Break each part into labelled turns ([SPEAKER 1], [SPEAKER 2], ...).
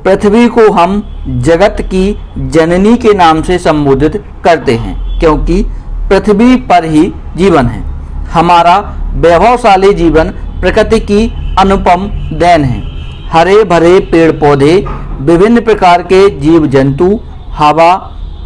[SPEAKER 1] पृथ्वी को हम जगत की जननी के नाम से संबोधित करते हैं, क्योंकि पृथ्वी पर ही जीवन है। हमारा वैभवशाली जीवन प्रकृति की अनुपम देन है। हरे भरे पेड़ पौधे, विभिन्न प्रकार के जीव जंतु, हवा,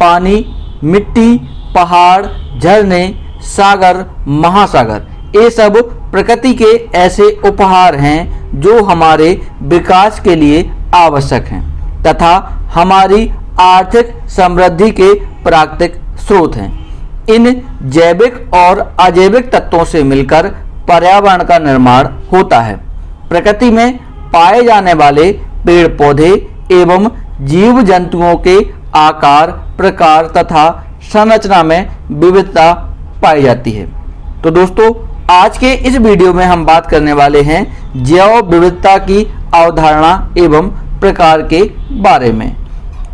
[SPEAKER 1] पानी, मिट्टी, पहाड़, झरने, सागर, महासागर, ये सब प्रकृति के ऐसे उपहार हैं जो हमारे विकास के लिए आवश्यक हैं तथा हमारी आर्थिक समृद्धि के प्राकृतिक स्रोत हैं। इन जैविक और अजैविक तत्वों से मिलकर पर्यावरण का निर्माण होता है। प्रकृति में पाए जाने वाले पेड़ पौधे एवं जीव जंतुओं के आकार, प्रकार तथा संरचना में विविधता पाई जाती है। तो दोस्तों, आज के इस वीडियो में हम बात करने वाले हैं जैव विविधता की अवधारणा एवं प्रकार के बारे में।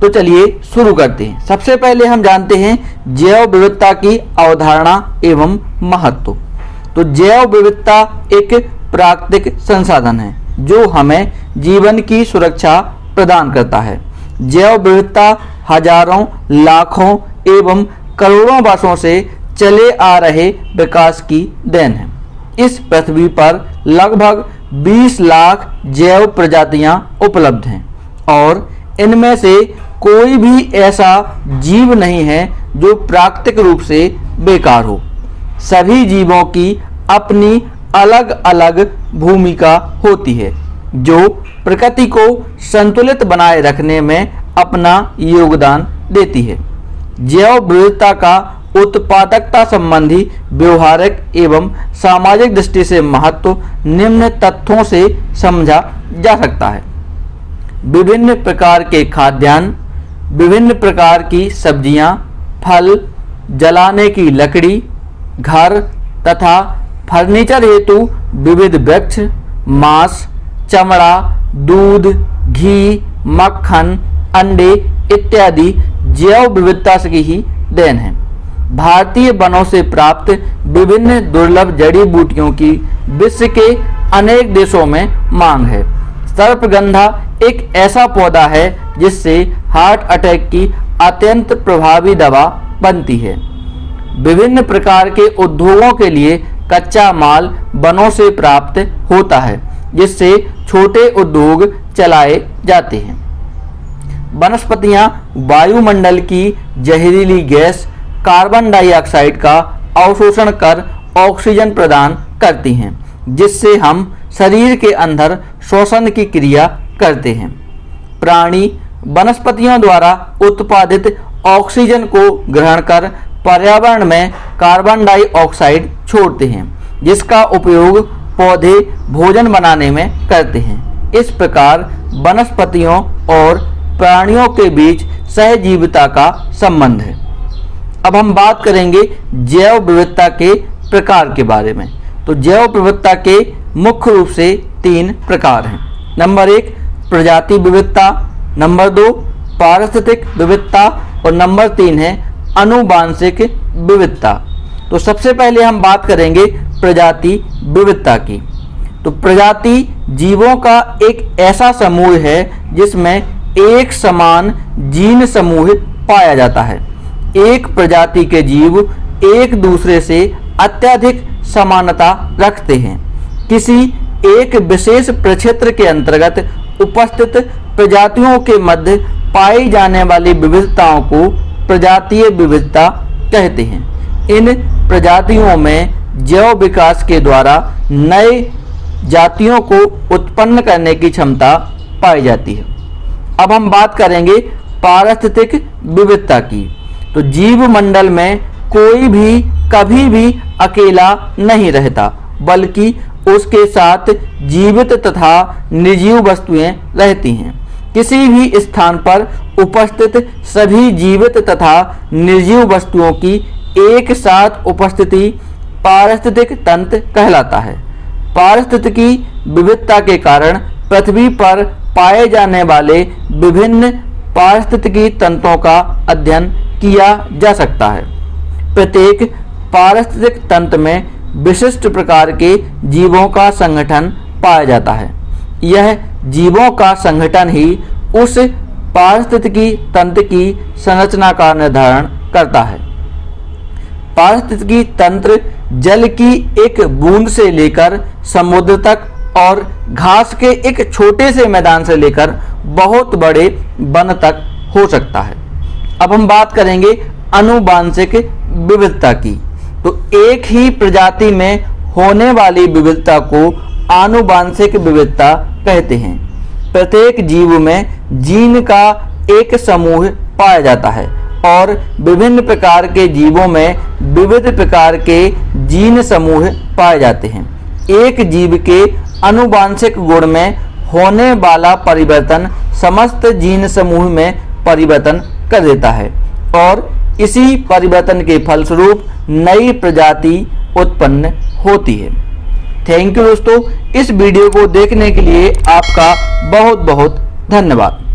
[SPEAKER 1] तो चलिए शुरू करते हैं। सबसे पहले हम जानते हैं जैव विविधता की अवधारणा एवं महत्व। तो जैव विविधता एक प्राकृतिक संसाधन है जो हमें जीवन की सुरक्षा प्रदान करता है। जैव विविधता हजारों, लाखों एवं करोड़ों वर्षों से चले आ रहे विकास की देन है। इस पृथ्वी पर लगभग 20 लाख जैव प्रजातियां उपलब्ध हैं और इनमें से कोई भी ऐसा जीव नहीं है जो प्राकृतिक रूप से बेकार हो। सभी जीवों की अपनी अलग अलग भूमिका होती है जो प्रकृति को संतुलित बनाए रखने में अपना योगदान देती है। जैव विविधता का उत्पादकता संबंधी व्यवहारिक एवं सामाजिक दृष्टि से महत्व निम्न तथ्यों से समझा जा सकता है। विभिन्न प्रकार के खाद्यान्न, विभिन्न प्रकार की सब्जियां, फल, जलाने की लकड़ी, घर तथा फर्नीचर हेतु विविध वृक्ष, मांस, चमड़ा, दूध, घी, मक्खन, अंडे इत्यादि जैव विविधता की ही देन है। भारतीय वनों से प्राप्त विभिन्न दुर्लभ जड़ी बूटियों की विश्व के अनेक देशों में मांग है। सर्पगंधा एक ऐसा पौधा है जिससे हार्ट अटैक की अत्यंत प्रभावी दवा बनती है। विभिन्न प्रकार के उद्योगों के लिए कच्चा माल वनों से प्राप्त होता है जिससे छोटे उद्योग चलाए जाते हैं। वनस्पतियां वायुमंडल की जहरीली गैस कार्बन डाइऑक्साइड का अवशोषण कर ऑक्सीजन प्रदान करती हैं जिससे हम शरीर के अंदर श्वसन की क्रिया करते हैं। प्राणी वनस्पतियों द्वारा उत्पादित ऑक्सीजन को ग्रहण कर पर्यावरण में कार्बन डाइऑक्साइड छोड़ते हैं जिसका उपयोग पौधे भोजन बनाने में करते हैं। इस प्रकार वनस्पतियों और प्राणियों के बीच सहजीविता का संबंध है। अब हम बात करेंगे जैव विविधता के प्रकार के बारे में। तो जैव विविधता के मुख्य रूप से 3 प्रकार हैं। नंबर 1 प्रजाति विविधता, नंबर 2 पारिस्थितिक विविधता और नंबर 3 है आनुवंशिक विविधता। तो सबसे पहले हम बात करेंगे प्रजाति विविधता की। तो प्रजाति जीवों का एक ऐसा समूह है जिसमें एक समान जीन समूह पाया जाता है। एक प्रजाति के जीव एक दूसरे से अत्यधिक समानता रखते हैं। किसी एक विशेष प्रक्षेत्र के अंतर्गत उपस्थित प्रजातियों के मध्य पाई जाने वाली विविधताओं को प्रजातीय विविधता कहते हैं। इन प्रजातियों में जैव विकास के द्वारा नए जातियों को उत्पन्न करने की क्षमता पाई जाती है। अब हम बात करेंगे पारिस्थितिक विविधता की। तो जीव मंडल में कोई भी कभी भी अकेला नहीं रहता, बल्कि उसके साथ जीवित तथा निर्जीव वस्तुएं रहती हैं। किसी भी स्थान पर उपस्थित सभी जीवित तथा निर्जीव वस्तुओं की एक साथ उपस्थिति पारिस्थितिक तंत्र कहलाता है। पारिस्थितिकी विविधता के कारण पृथ्वी पर पाए जाने वाले विभिन्न पारिस्थितिकी तंत्रों का अध्ययन किया जा सकता है। प्रत्येक पारिस्थितिक तंत्र में विशिष्ट प्रकार के जीवों का संगठन पाया जाता है। यह जीवों का संगठन ही उस पारिस्थितिकी तंत्र की संरचना का निर्धारण करता है। पारिस्थितिकी तंत्र जल की एक बूंद से लेकर समुद्र तक और घास के एक छोटे से मैदान से लेकर बहुत बड़े वन तक हो सकता है। अब हम बात करेंगे आनुवांशिक विविधता की। तो एक ही प्रजाति में होने वाली विविधता को आनुवांशिक विविधता कहते हैं। प्रत्येक जीव में जीन का एक समूह पाया जाता है और विभिन्न प्रकार के जीवों में विविध प्रकार के जीन समूह पाए जाते हैं। एक जीव के आनुवांशिक गुण में होने वाला परिवर्तन समस्त जीन समूह में परिवर्तन कर देता है और इसी परिवर्तन के फलस्वरूप नई प्रजाति उत्पन्न होती है। थैंक यू दोस्तों, इस वीडियो को देखने के लिए आपका बहुत बहुत धन्यवाद।